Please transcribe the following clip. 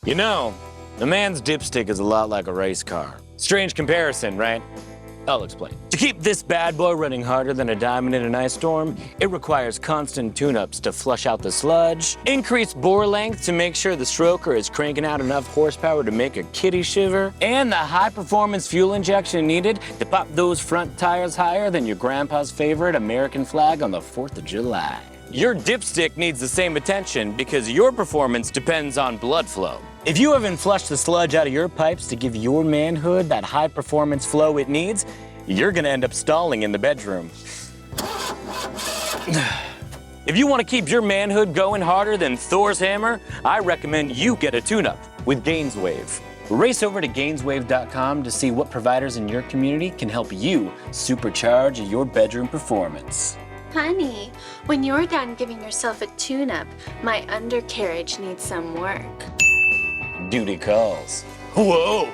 You know, a man's dipstick is a lot like a race car. Strange comparison, right? I'll explain. To keep this bad boy running harder than a diamond in an ice storm, it requires constant tune-ups to flush out the sludge, increased bore length to make sure the stroker is cranking out enough horsepower to make a kitty shiver, and the high-performance fuel injection needed to pop those front tires higher than your grandpa's favorite American flag on the 4th of July. Your dipstick needs the same attention because your performance depends on blood flow. If you haven't flushed the sludge out of your pipes to give your manhood that high-performance flow it needs, you're gonna end up stalling in the bedroom. If you want to keep your manhood going harder than Thor's hammer, I recommend you get a tune-up with GAINSWave. Race over to GAINSWave.com to see what providers in your community can help you supercharge your bedroom performance. Honey, when you're done giving yourself a tune-up, my undercarriage needs some work. Duty calls. Whoa!